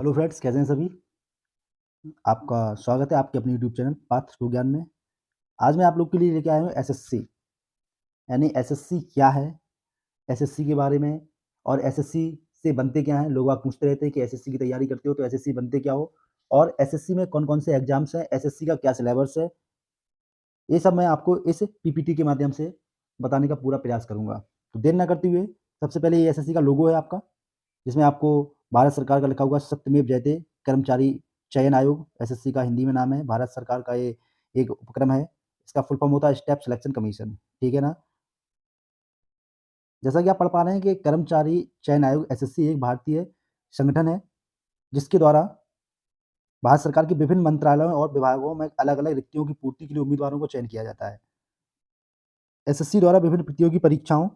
Hello friends, कैसे हैं सभी। आपका स्वागत है आपके अपने यूट्यूब चैनल पाथ टू ज्ञान में। आज मैं आप लोग के लिए लेके आया हूँ एसएससी, यानी एसएससी क्या है, एसएससी के बारे में, और एसएससी से बनते क्या हैं। लोग आप पूछते रहते हैं कि एसएससी की तैयारी करते हो तो एसएससी बनते क्या हो, और एसएससी में कौन कौन से एग्जाम्स हैं, एसएससी का क्या सिलेबस है, ये सब मैं आपको इस पीपीटी के माध्यम से बताने का पूरा प्रयास करूँगा। तो देर ना करते हुए, सबसे पहले ये एसएससी का लोगो है आपका, जिसमें आपको भारत सरकार का लिखा हुआ सत्यमेव जयते कर्मचारी चयन आयोग, एसएससी का हिंदी में नाम है। भारत सरकार का ये एक उपक्रम है। इसका फुल फॉर्म होता है स्टाफ सिलेक्शन कमीशन, ठीक है ना। जैसा कि आप पढ़ पा रहे हैं कि कर्मचारी चयन आयोग एसएससी एक भारतीय संगठन है, जिसके द्वारा भारत सरकार के विभिन्न मंत्रालयों और विभागों में अलग अलग रिक्तियों की पूर्ति के लिए उम्मीदवारों को चयन किया जाता है। एसएससी द्वारा विभिन्न प्रतियोगी परीक्षाओं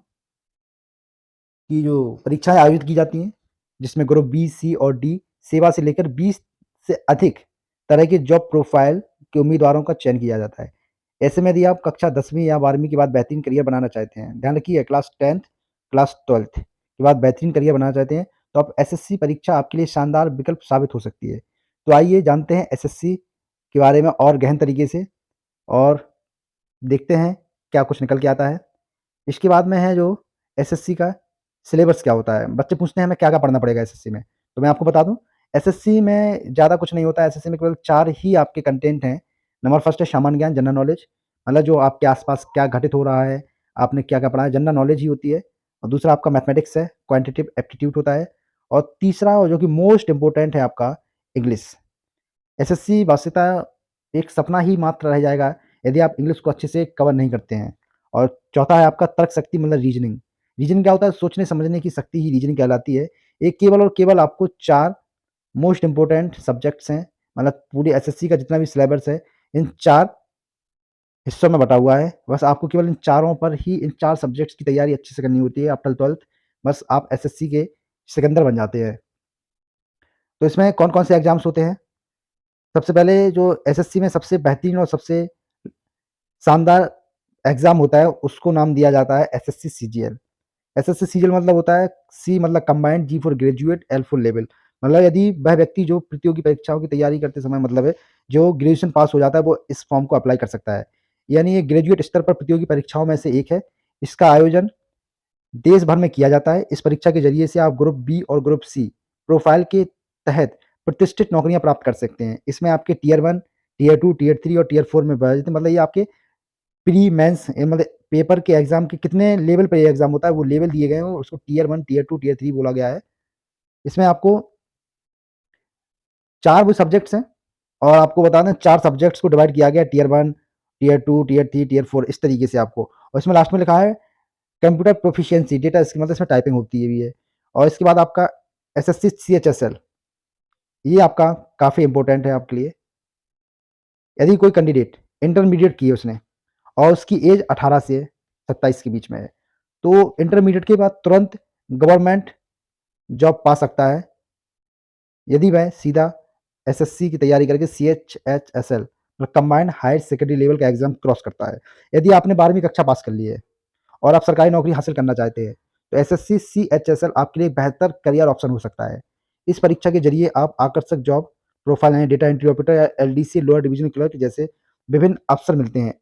की जो परीक्षाएं आयोजित की जाती हैं, जिसमें ग्रुप बी, सी और डी सेवा से लेकर 20 से अधिक तरह के जॉब प्रोफाइल के उम्मीदवारों का चयन किया जाता है। ऐसे में यदि आप कक्षा 10वीं या 12वीं के बाद बेहतरीन करियर बनाना चाहते हैं, ध्यान रखिए क्लास 10th क्लास 12th के बाद बेहतरीन करियर बनाना चाहते हैं, तो आप एसएससी परीक्षा आपके लिए शानदार विकल्प साबित हो सकती है। तो आइए जानते हैं एसएससी के बारे में और गहन तरीके से, और देखते हैं क्या कुछ निकल के आता है। इसके बाद में है जो एसएससी का सिलेबस क्या होता है। बच्चे पूछते हैं हमें क्या-क्या पढ़ना पड़ेगा एसएससी में, तो मैं आपको बता दूँ एसएससी में ज़्यादा कुछ नहीं होता है। एसएससी में केवल 4 ही आपके कंटेंट हैं। नंबर फर्स्ट है सामान्य ज्ञान, जनरल नॉलेज, मतलब जो आपके आस-पास क्या घटित हो रहा है, आपने क्या-क्या पढ़ा है, जनरल नॉलेज ही होती है। और दूसरा आपका मैथमेटिक्स है, क्वांटिटेटिव एप्टीट्यूड होता है, और तीसरा और जो कि मोस्ट इम्पोर्टेंट है आपका इंग्लिश। एसएससी वस्तुतः एक सपना ही मात्र रह जाएगा यदि आप इंग्लिश को अच्छे से कवर नहीं करते हैं। और चौथा है आपका तर्क शक्ति, मतलब रीजनिंग। रीजनिंग क्या होता है? सोचने समझने की शक्ति ही रीजनिंग कहलाती है। ये केवल और केवल आपको 4 मोस्ट इम्पोर्टेंट सब्जेक्ट्स हैं, मतलब पूरी एसएससी का जितना भी सिलेबस है, इन 4 हिस्सों में बँटा हुआ है। बस आपको केवल इन चारों पर ही, इन 4 सब्जेक्ट्स की तैयारी अच्छे से करनी होती है आफ्टर 12th। बस आप एसएससी के सिकंदर बन जाते हैं। तो इसमें कौन-कौन से एग्ज़ाम्स होते हैं? सबसे पहले जो एसएससी में सबसे बेहतरीन और सबसे शानदार एग्ज़ाम होता है, उसको नाम दिया जाता है एसएससी सीजीएल। एसएससी सीजीएल मतलब होता है, सी मतलब combined, G for graduate, L for level. मतलब यदि वह व्यक्ति जो प्रतियोगी परीक्षाओं की तैयारी करते समय, मतलब है जो ग्रेजुएशन पास हो जाता है, वो इस फॉर्म को अप्लाई कर सकता है। यानी ये ग्रेजुएट स्तर पर प्रतियोगी परीक्षाओं में से एक है। इसका आयोजन देश भर में किया जाता है। इस परीक्षा के ज़रिए से आप ग्रुप बी और ग्रुप सी प्रोफाइल के तहत प्रतिष्ठित नौकरियाँ प्राप्त कर सकते हैं। इसमें आपके टियर 1, टियर 2, टियर 3 और टियर 4 में विभाजित है। मतलब ये आपके प्री मेंस मतलब पेपर के एग्ज़ाम के कितने लेवल पे ये एग्ज़ाम होता है, वो लेवल दिए गए हैं, और उसको टियर 1, टियर 2, टियर 3 बोला गया है। इसमें आपको 4 वो सब्जेक्ट्स हैं, और आपको बता दें 4 सब्जेक्ट्स को डिवाइड किया गया है, टियर 1, टियर 2, टियर 3, टियर 4, इस तरीके से आपको। और इसमें लास्ट में लिखा है कंप्यूटर प्रोफिशिएंसी डेटा स्किल, मतलब इसमें टाइपिंग होती है भी है। और इसके बाद आपका एसएससी सीएचएसएल, ये आपका काफ़ी इंपॉर्टेंट है आपके लिए। यदि कोई कैंडिडेट इंटरमीडिएट की है उसने, और उसकी एज 18 से 27 के बीच में है, तो इंटरमीडिएट के बाद तुरंत गवर्नमेंट जॉब पा सकता है यदि वह सीधा एसएससी की तैयारी करके सीएचएसएल मतलब कंबाइंड हायर सेकेंडरी लेवल का एग्जाम क्रॉस करता है। यदि आपने 12वीं कक्षा पास कर ली है और आप सरकारी नौकरी हासिल करना चाहते हैं, तो एसएससी सीएचएसएल आपके लिए बेहतर करियर ऑप्शन हो सकता है। इस परीक्षा के जरिए आप आकर्षक जॉब प्रोफाइल यानी डेटा एंट्री ऑपरेटर या एलडीसी लोअर डिवीजन क्लर्क जैसे विभिन्न अवसर मिलते हैं।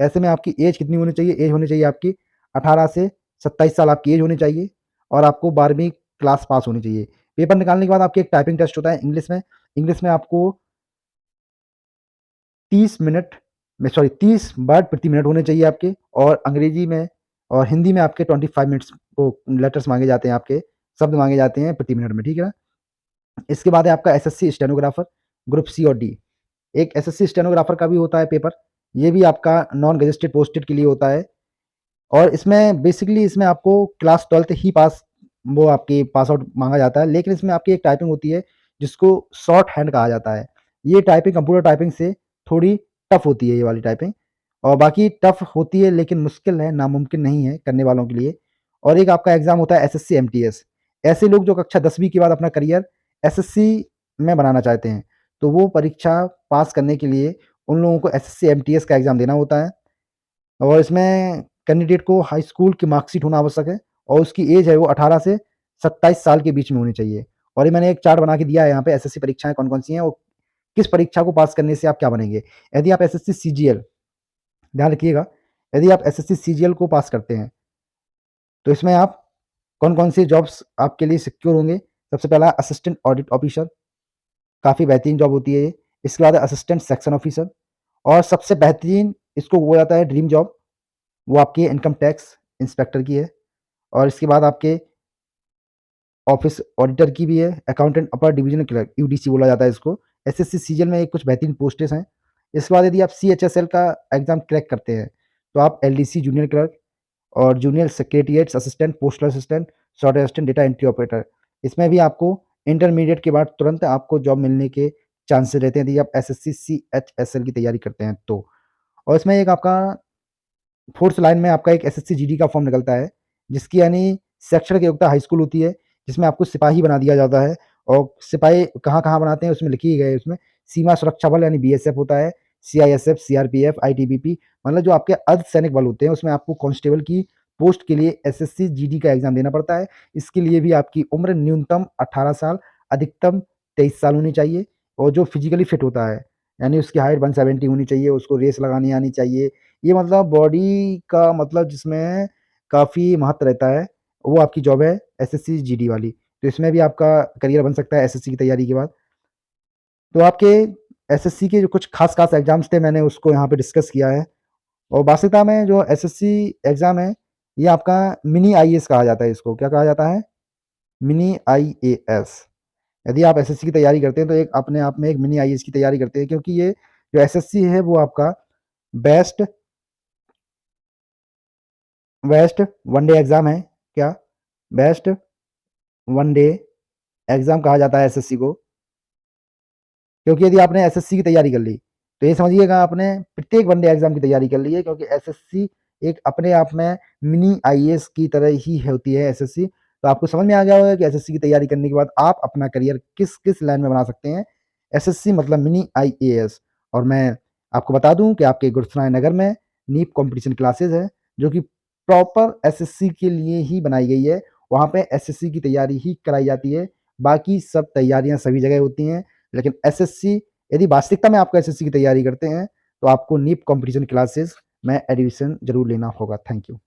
ऐसे में आपकी एज कितनी होनी चाहिए? एज होनी चाहिए आपकी 18 से 27 साल आपकी एज होनी चाहिए, और आपको 12वीं क्लास पास होनी चाहिए। पेपर निकालने के बाद आपकी एक टाइपिंग टेस्ट होता है इंग्लिश में। इंग्लिश में आपको 30 वर्ड प्रति मिनट होने चाहिए आपके, और अंग्रेजी में और हिंदी में आपके 25 मिनट्स वो लेटर्स माँगे जाते हैं, आपके शब्द माँगे जाते हैं प्रति मिनट में, ठीक है ना? इसके बाद है आपका एसएससी स्टेनोग्राफर ग्रुप सी और डी। एक एसएससी स्टेनोग्राफर का भी होता है पेपर, ये भी आपका नॉन गजेस्टेड पोस्टेड के लिए होता है। और इसमें बेसिकली इसमें आपको क्लास 12th ही पास, वो आपकी पास आउट माँगा जाता है, लेकिन इसमें आपकी एक टाइपिंग होती है जिसको शॉर्ट हैंड कहा जाता है। ये टाइपिंग कंप्यूटर टाइपिंग से थोड़ी टफ होती है ये वाली टाइपिंग, और बाकी टफ होती है लेकिन मुश्किल है, नामुमकिन नहीं है करने वालों के लिए। और एक आपका एग्ज़ाम होता है एसएससी एमटीएस। ऐसे लोग जो कक्षा 10वीं के बाद अपना करियर एसएससी में बनाना चाहते हैं, तो वो परीक्षा पास करने के लिए उन लोगों को एसएससी एमटीएस का एग्ज़ाम देना होता है। और इसमें कैंडिडेट को हाई स्कूल की मार्कशीट होना आवश्यक है, और उसकी एज है वो 18 से 27 साल के बीच में होनी चाहिए। और ये मैंने एक चार्ट बना के दिया है यहाँ पे एसएससी परीक्षाएँ कौन-कौन सी हैं और किस परीक्षा को पास करने से आप क्या बनेंगे। यदि आप एसएससी सीजीएल, ध्यान रखिएगा, यदि आप एसएससी सीजीएल को पास करते हैं, तो इसमें आप कौन-कौन सी जॉब्स आपके लिए सिक्योर होंगे। सबसे पहला असिस्टेंट ऑडिट ऑफिसर, काफ़ी बेहतरीन जॉब होती है ये। इसके बाद असिस्टेंट सेक्शन ऑफिसर और सबसे बेहतरीन इसको बोला जाता है ड्रीम जॉब, वो आपकी इनकम टैक्स इंस्पेक्टर की है और इसके बाद आपके ऑफिस ऑडिटर की भी है, अकाउंटेंट अपर डिवीजनल क्लर्क यूडीसी बोला जाता है इसको। एसएससी सीजीएल में कुछ बेहतरीन पोस्टेस हैं। इसके बाद यदि आप सीएचएसएल का एग्ज़ाम क्रैक करते हैं, तो आप एलडीसी जूनियर क्लर्क और junior secretariats assistant, postal assistant, software assistant, data entry operator, इसमें भी आपको इंटरमीडिएट के बाद तुरंत आपको जॉब मिलने के चांसेस रहते हैं यदि आप एसएससी सीएचएसएल की तैयारी करते हैं तो। और इसमें एक आपका 4th लाइन में आपका एक एसएससी जीडी का फॉर्म निकलता है, जिसकी यानी शैक्षणिक योग्यता हाई स्कूल होती है, जिसमें आपको सिपाही बना दिया जाता है और सिपाही कहाँ-कहाँ बनाते हैं उसमें लिख ही गए हैं उसमें। सीमा सुरक्षा बल यानी बीएसएफ होता है, सीआईएसएफ, सीआरपीएफ, आईटीबीपी, मतलब जो आपके अर्धसैनिक बल होते हैं उसमें आपको कांस्टेबल की पोस्ट के लिए एसएससी जीडी का एग्ज़ाम देना पड़ता है। इसके लिए भी आपकी उम्र न्यूनतम 18 साल, अधिकतम 23 साल होनी चाहिए और जो फिज़िकली फिट होता है, यानी उसकी हाइट 170 होनी चाहिए, उसको रेस लगानी आनी चाहिए। ये मतलब बॉडी का मतलब जिसमें काफ़ी महत्व रहता है, वो आपकी जॉब है एसएससी जीडी वाली। तो इसमें भी आपका करियर बन सकता है एसएससी की तैयारी के बाद। तो आपके एसएससी के जो कुछ खास-खास एग्ज़ाम्स थे मैंने उसको यहाँ पे डिस्कस किया है और वास्तविकता में जो एसएससी एग्ज़ाम है, ये आपका मिनी आईएएस कहा जाता है इसको। क्या कहा जाता है? Mini IAS. यदि आप एसएससी की तैयारी करते हैं तो एक अपने आप में एक मिनी आईएएस की तैयारी करते हैं क्योंकि ये जो एसएससी है वो आपका best best one day exam है। क्या? बेस्ट वन डे एग्ज़ाम कहा जाता है एसएससी को। क्योंकि यदि आपने एसएससी की तैयारी कर ली, तो ये समझिएगा आपने प्रत्येक वन डे एग्ज़ाम की तैयारी कर ली है क्योंकि एसएससी एक अपने आप में मिनी आईएएस की तरह ही होती है एसएससी। तो आपको समझ में आ गया होगा कि एसएससी की तैयारी करने के बाद आप अपना करियर किस-किस लाइन में बना सकते हैं। एसएससी मतलब मिनी आईएएस। और मैं आपको बता दूँ कि आपके गुरुसराय नगर में नीट कॉम्पिटिशन क्लासेज़ है, जो कि प्रॉपर एसएससी के लिए ही बनाई गई है। वहाँ पे एसएससी की तैयारी ही कराई जाती है, बाकी सब तैयारियाँ सभी जगह होती हैं। लेकिन एसएससी यदि वास्तविकता में आपको एसएससी की तैयारी करते हैं, तो आपको नीट कॉम्पिटिशन क्लासेस में एडमिशन ज़रूर लेना होगा। Thank you.